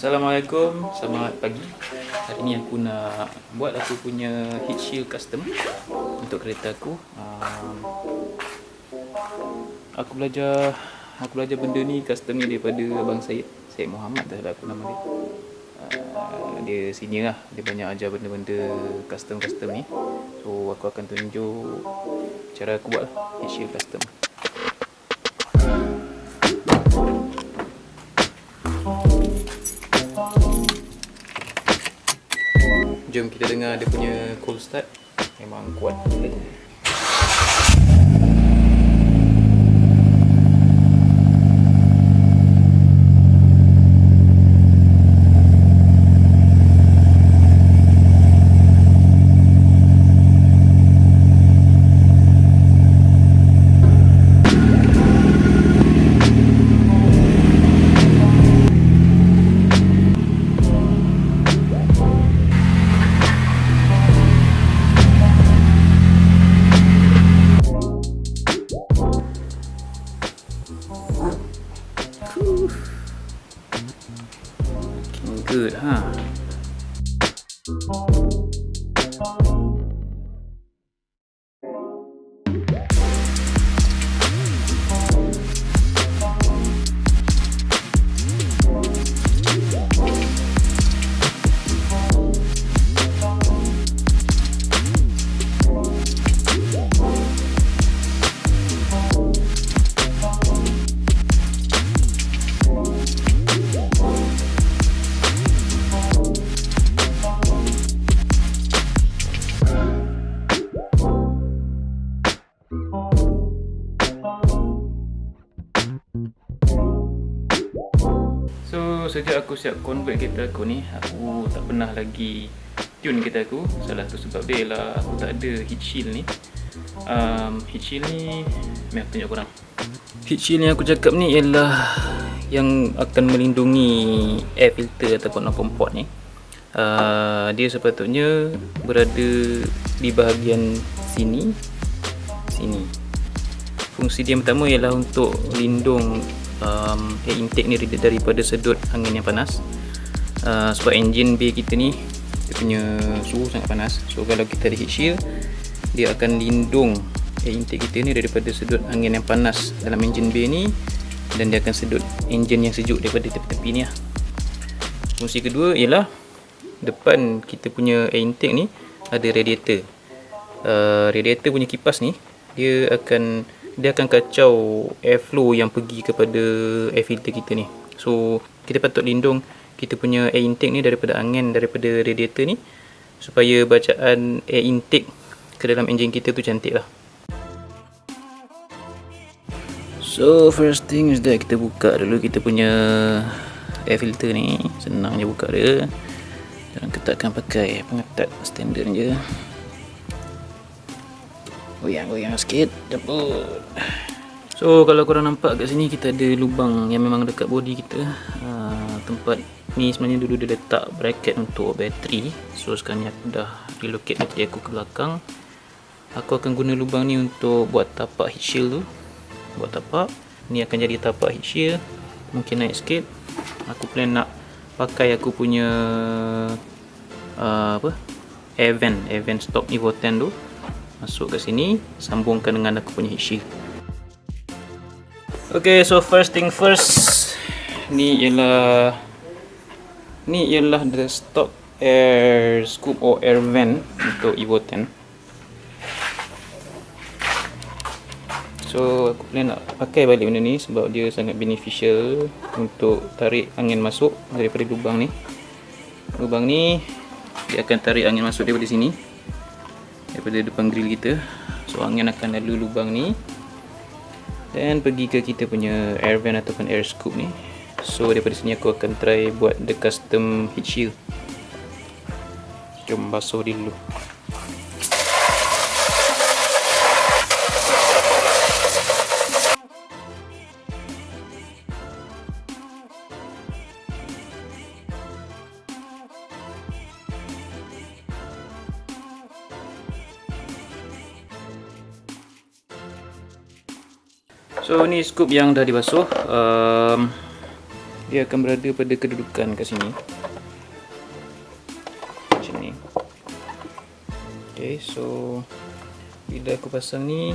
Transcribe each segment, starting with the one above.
Assalamualaikum, selamat pagi. Hari ni aku nak buat aku punya heat shield custom untuk kereta aku. Aku belajar benda ni, custom ni daripada abang Syed Muhammad dah lah aku nama dia. Dia senior lah, dia banyak ajar benda-benda custom ni. So aku akan tunjuk cara aku buat lah heat shield custom. Jom kita dengar dia punya cold start. Memang kuat. Looking good, huh? So sejak aku siap convert kereta aku ni, aku tak pernah lagi tune kereta aku. Salah tu sebab dia ialah aku tak ada heat shield ni. Heat shield ni mari aku tunjuk korang. Heat shield yang aku cakap ni ialah yang akan melindungi air filter ataupun open port ni. Dia sepatutnya berada di bahagian sini. Fungsi dia yang pertama ialah untuk lindung air intake ni daripada sedut angin yang panas. Sebab engine bay kita ni dia punya suhu sangat panas. So kalau kita ada heat shield, dia akan lindung air intake kita ni daripada sedut angin yang panas dalam engine bay ni, dan dia akan sedut engine yang sejuk daripada tepi-tepi ni lah. Fungsi kedua ialah depan kita punya air intake ni ada radiator. Radiator punya kipas ni dia akan kacau airflow yang pergi kepada air filter kita ni. So kita patut lindung kita punya air intake ni daripada angin daripada radiator ni, supaya bacaan air intake ke dalam enjin kita tu cantik lah. So first thing is that kita buka dulu kita punya air filter ni. Senang je buka dia. Jangan ketatkan pakai pengetat standard je. Goyang-goyang sikit, jemput. So kalau korang nampak kat sini, kita ada lubang yang memang dekat body kita. Tempat ni sebenarnya dulu dia letak bracket untuk bateri. So sekarang ni aku dah relocate bateri aku ke belakang. Aku akan guna lubang ni untuk buat tapak heat shield tu. Buat tapak ni akan jadi tapak heat shield. Mungkin naik sikit. Aku plan nak pakai aku punya air vent stock Evo 10 tu. Masuk kat sini, sambungkan dengan aku punya heat shield. Okay, so first thing first, ni ialah the stock air scoop or air vent untuk Evo 10. So aku plan nak pakai balik benda ni sebab dia sangat beneficial untuk tarik angin masuk daripada lubang ni. Lubang ni dia akan tarik angin masuk daripada sini, daripada depan grill kita. So angin akan lalu lubang ni dan pergi ke kita punya air vent ataupun air scoop ni. So daripada sini aku akan try buat the custom heat shield. Jom basuh dia dulu. So ni scoop yang dah dibasuh. dia akan berada pada kedudukan kat sini macam ni. Okay, so bila aku pasang ni,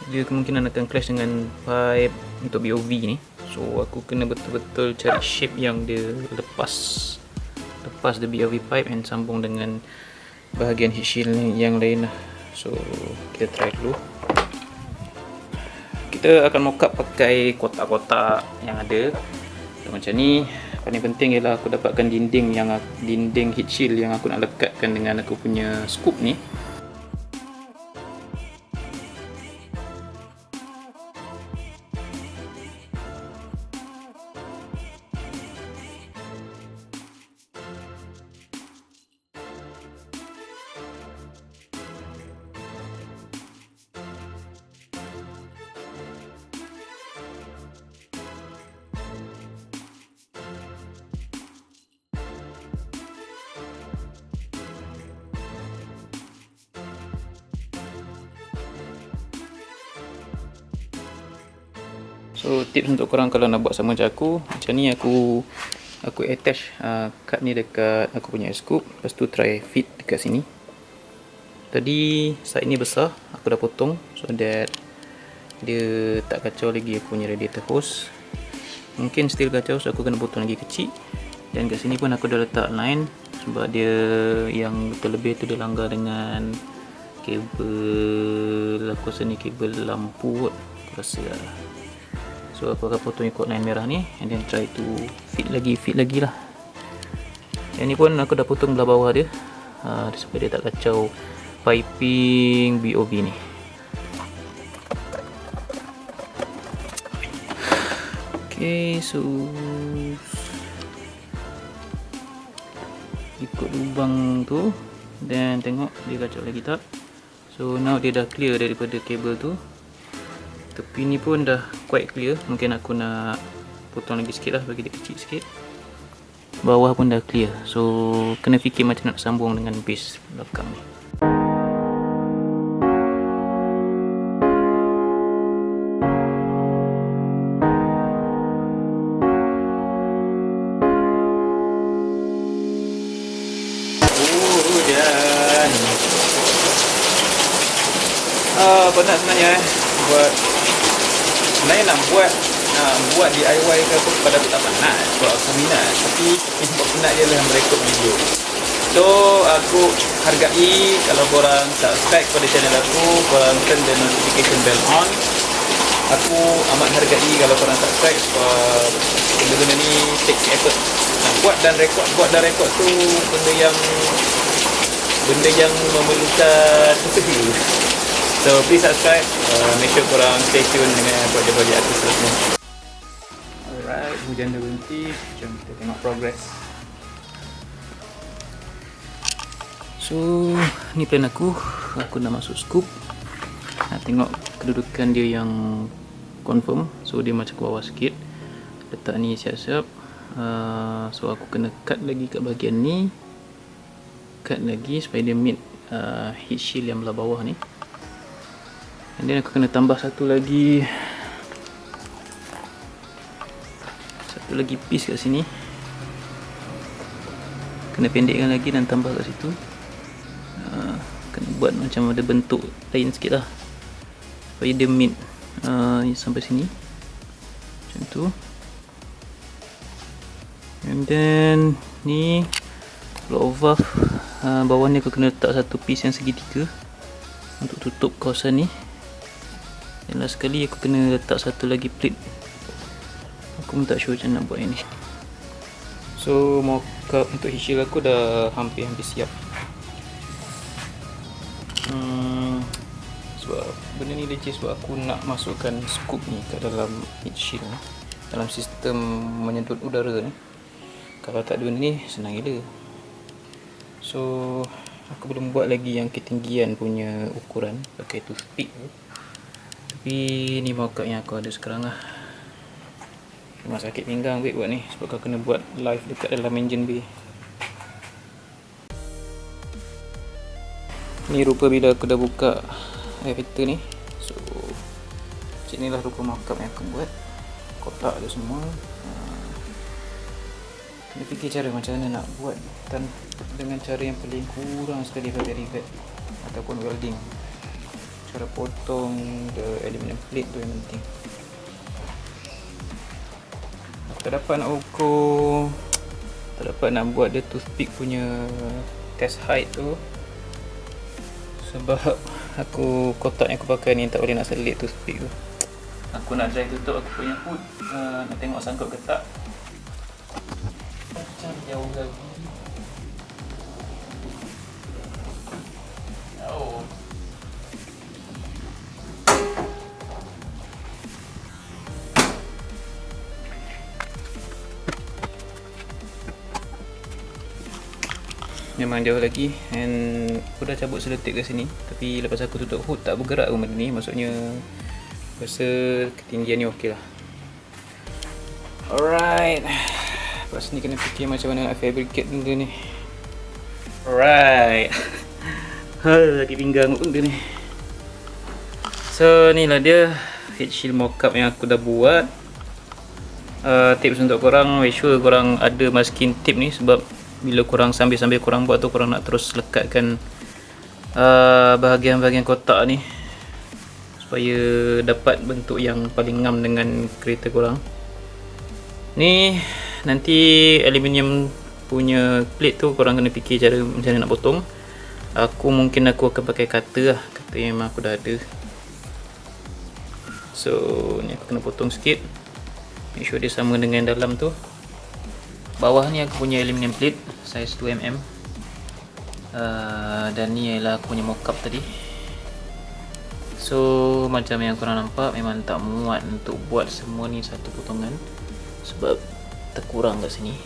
dia kemungkinan akan clash dengan pipe untuk BOV ni. So aku kena betul-betul cari shape yang dia lepas the BOV pipe and sambung dengan bahagian heat shield yang lain lah. So kita try dulu. Kita akan mock up pakai kotak-kotak yang ada. So, macam ni. Paling penting ialah aku dapatkan dinding heat shield yang aku nak lekatkan dengan aku punya scoop ni. So tips untuk korang kalau nak buat sama macam aku, macam ni aku attach kad ni dekat aku punya scoop, lepas tu try fit dekat sini. Tadi side ni besar, aku dah potong so that dia tak kacau lagi aku punya radiator hose. Mungkin still kacau, so aku kena potong lagi kecil. Dan kat sini pun aku dah letak line sebab dia yang terlebih tu dia langgar dengan kabel, aku rasa ni kabel lampu kot, aku rasa lah. So aku akan potong ikut line merah ni and then try to fit lagi lah. Yang ni pun aku dah potong belah bawah dia supaya dia tak kacau piping BOV ni. Okay, so ikut lubang tu dan tengok dia kacau lagi tak. So now dia dah clear daripada kabel tu. Tepi ni pun dah quite clear. Mungkin aku nak potong lagi sikit lah, bagi dia kecil sikit. Bawah pun dah clear. So kena fikir macam nak sambung dengan base belakang ni. Hujan. Penat sebenarnya sebenarnya nak buat DIY ke apa pada aku tak penat sebab aku minat, tapi yang buat penat je lah merekod video. So aku hargai kalau korang subscribe pada channel aku, korang turn the notification bell on. Aku amat hargai kalau korang subscribe sebab benda-benda ni take effort. Buat dan rekod tu benda yang memerlukan usaha. So please subscribe, make sure korang stay tune dengan projek-projek aku seterusnya. Alright, hujan dah berhenti, jom kita tengok progress. So ni plan aku nak masuk scoop. Nak tengok kedudukan dia yang confirm. So dia macam ke bawah sikit, letak ni siap-siap. So aku kena cut lagi kat bahagian ni, cut lagi supaya dia meet heat shield yang belah bawah ni. And then aku kena tambah satu lagi piece kat sini, kena pendekkan lagi dan tambah kat situ. Kena buat macam ada bentuk lain sikit lah supaya dia meet sampai sini macam tu. And then ni block of valve, bawah ni aku kena letak satu piece yang segitiga untuk tutup kawasan ni. Dan last sekali aku kena letak satu lagi plate. Aku pun tak sure macam nak buat ini. So mock-up untuk heat shield aku dah hampir siap. Sebab benda ni leceh sebab aku nak masukkan scoop ni ke dalam heat shield ni, dalam sistem menyedut udara ni. Kalau tak ada benda ni senang gila. So aku belum buat lagi yang ketinggian punya ukuran pakai toothpick tu. Tapi ni mock-up yang aku ada sekarang lah. Memang sakit pinggang wait buat ni sebab kau kena buat live dekat dalam engine bay. Ni rupa bila aku dah buka air filter ni. So macam ni lah rupa mock-up yang aku buat. Kotak dia semua. Dia fikir cara macam mana nak buat dengan cara yang paling kurang sekali pakai rivet ataupun welding. Cara potong the aluminium plate tu yang penting. Tak dapat nak ukur, tak dapat nak buat dia toothpick punya test height tu, sebab aku kotak yang aku pakai ni tak boleh nak selit toothpick tu. Aku nak try tutup aku punya hood, nak tengok sangkut ke tak. Macam jauh lagi. Oh. Memang jauh lagi, and aku dah cabut seletik ke sini, tapi lepas aku tutup hood tak bergerak pun benda ni, maksudnya rasa ketinggian ni okey lah. Alright, lepas ni kena fikir macam mana nak fabricate benda ni. Alright. Lagi pinggang benda ni. So ni lah dia head shield mockup yang aku dah buat. Tips untuk korang, make sure korang ada masking tape ni, sebab bila korang sambil korang buat tu, korang nak terus lekatkan bahagian-bahagian kotak ni supaya dapat bentuk yang paling ngam dengan kereta korang. Ni nanti aluminium punya plate tu korang kena fikir cara macam mana nak potong. Aku akan pakai cutter lah, cutter yang memang aku dah ada. So ni aku kena potong sikit, make sure dia sama dengan dalam tu. Bawah ni aku punya aluminium plate size 2mm, dan ni ialah aku punya mockup tadi. So macam yang korang nampak, memang tak muat untuk buat semua ni satu potongan sebab terkurang kat sini.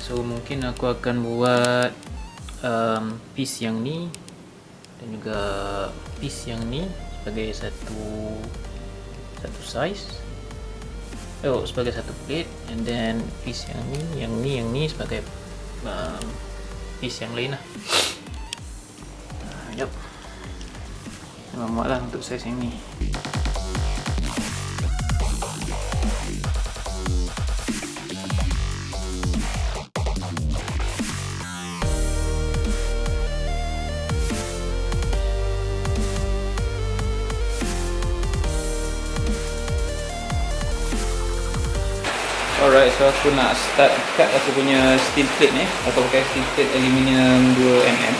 So mungkin aku akan buat piece yang ni dan juga piece yang ni sebagai satu size, sebagai satu plate, and then piece yang ni sebagai piece yang lain lah. Yup, memang muat lah untuk size yang ni. Alright, so aku nak start cut aku punya steel plate ni. Aku pakai steel plate aluminium 2mm.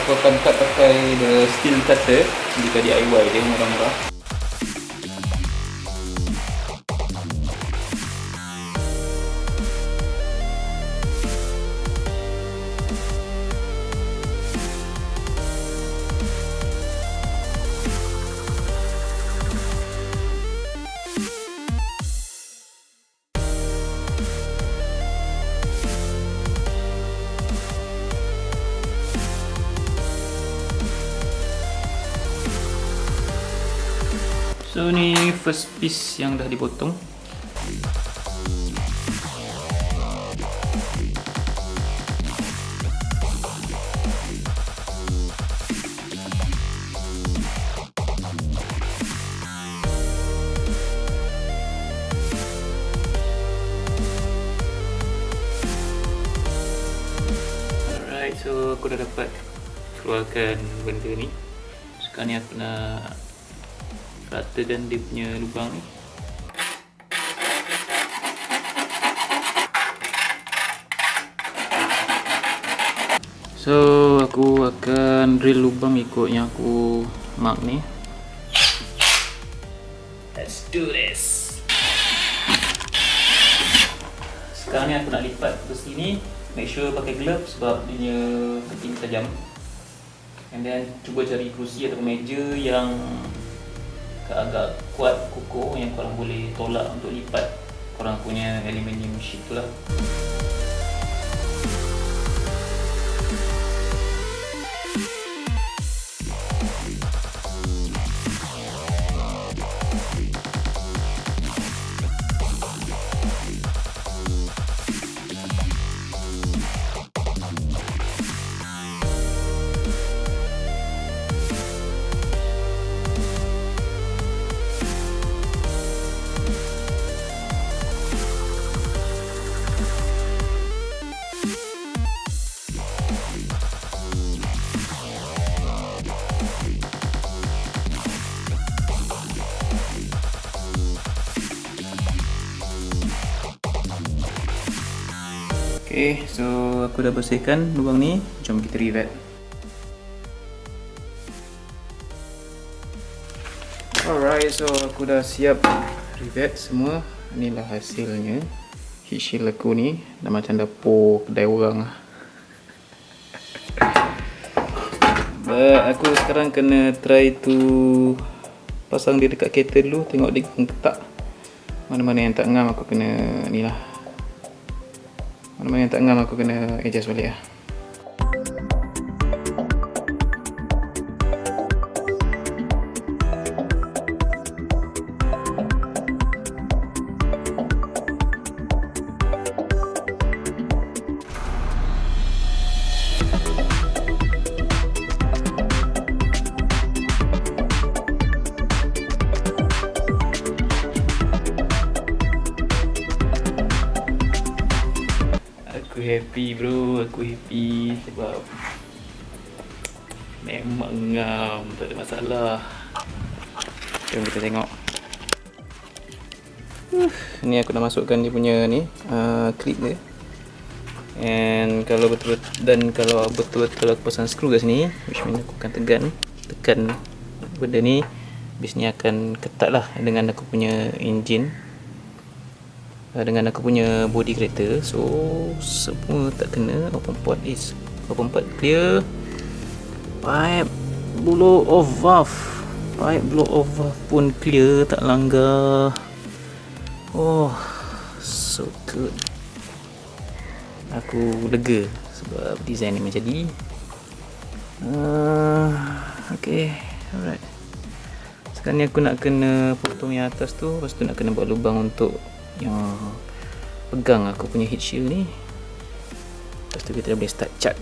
Aku akan cut pakai the steel cutter, jika DIY dia murah-murah. So ni first piece yang dah dipotong. Alright, so aku dah dapat keluarkan benda ni. Sekarang ni aku nak ratakan dia punya lubang ni. So aku akan drill lubang ikut yang aku mark ni. Let's do this. Sekarang ni aku nak lipat ke sini. Make sure pakai glove sebab dia keting tajam. And then cuba cari kerusi atau meja yang agak kuat, kukuh, yang korang boleh tolak untuk lipat korang punya aluminium sheet tu lah. Okay, so aku dah bersihkan lubang ni. Jom kita rivet. Alright, so aku dah siap rivet semua. Inilah hasilnya. Heat shield aku ni dah macam dapur kedai orang lah. But aku sekarang kena try to pasang dia dekat kettle dulu. Tengok dia ketak. Mana-mana yang tak ngam aku kena ni lah. Mana-mana yang tak ngam aku kena adjust balik lah. Aku happy bro, aku happy sebab memang ngam, tak ada masalah. Jom kita tengok. Ni aku dah masukkan dia punya ni clip dia. And kalau betul-betul aku pasang skru kat sini, which means aku akan tekan benda ni, biasanya akan ketat lah dengan aku punya engine, dengan aku punya body kereta. So semua tak kena. Open port clear. Pipe blow off valve pun clear, tak langgar. Oh, so good. Aku lega sebab design ni macam jadi. Okay, alright. Sekarang ni aku nak kena potong yang atas tu, lepas tu nak kena buat lubang untuk yang pegang aku punya heat shield ni. Lepas tu kita dah boleh start cat.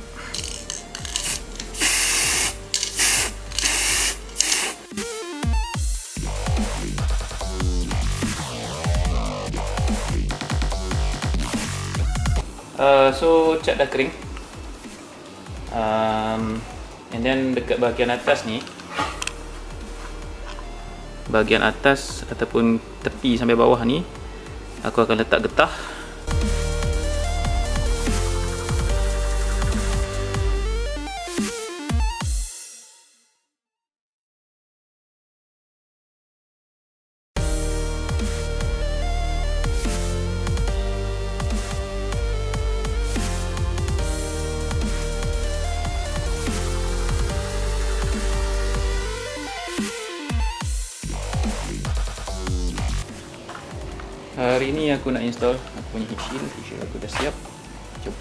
So cat dah kering. And then dekat bahagian atas ni, bahagian atas ataupun tepi sampai bawah ni, aku akan letak getah. Hari ni aku nak install aku punya heat shield aku dah siap. Jom.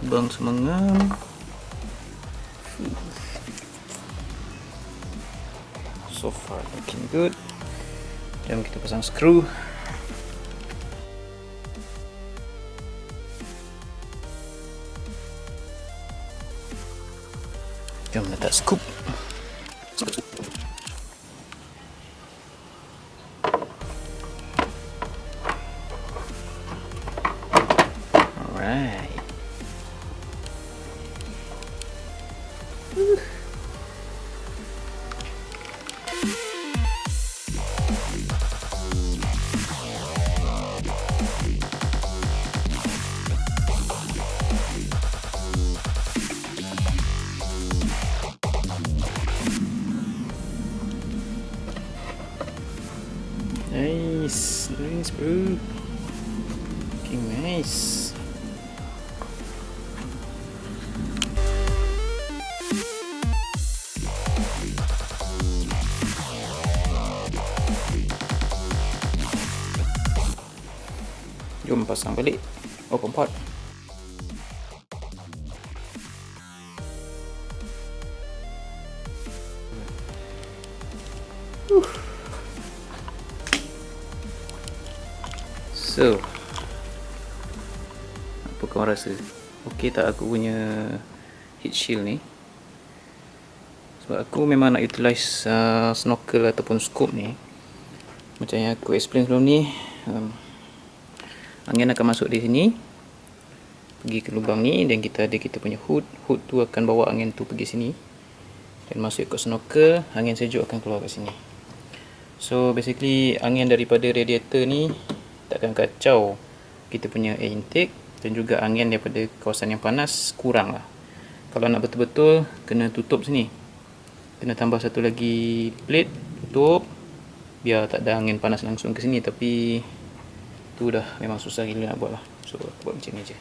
Lubang semangam. So far looking good. Jom kita pasang skru. Jom letak scoop. Alright. Nice bro. Looking nice. Jom pasang balik open port. So, apa kau rasa? Okey tak aku punya heat shield ni? Sebab aku memang nak utilize snorkel ataupun scope ni. Macam yang aku explain sebelum ni, angin akan masuk di sini, pergi ke lubang ni, dan kita ada kita punya hood. Hood tu akan bawa angin tu pergi sini dan masuk ke snorkel, angin sejuk akan keluar ke sini. So basically angin daripada radiator ni takkan kacau kita punya air intake, dan juga angin daripada kawasan yang panas kurang lah. Kalau nak betul-betul, kena tutup sini, kena tambah satu lagi plate, tutup biar tak ada angin panas langsung ke sini. Tapi tu dah memang susah gila nak buat lah. So aku buat macam ni je.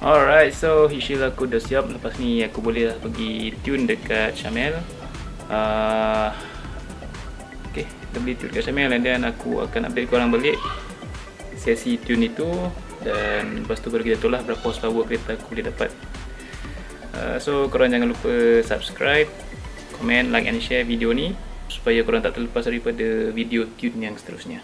Alright, so heat shield aku dah siap. Lepas ni aku boleh lah pergi tune dekat Shamel. Okay, kita boleh tune dekat Shamel, and then aku akan update korang balik sesi tune itu, dan lepas tu baru kita tahu lah berapa horsepower kereta aku boleh dapat. So korang jangan lupa subscribe, komen, like and share video ni supaya korang tak terlepas daripada video tune yang seterusnya.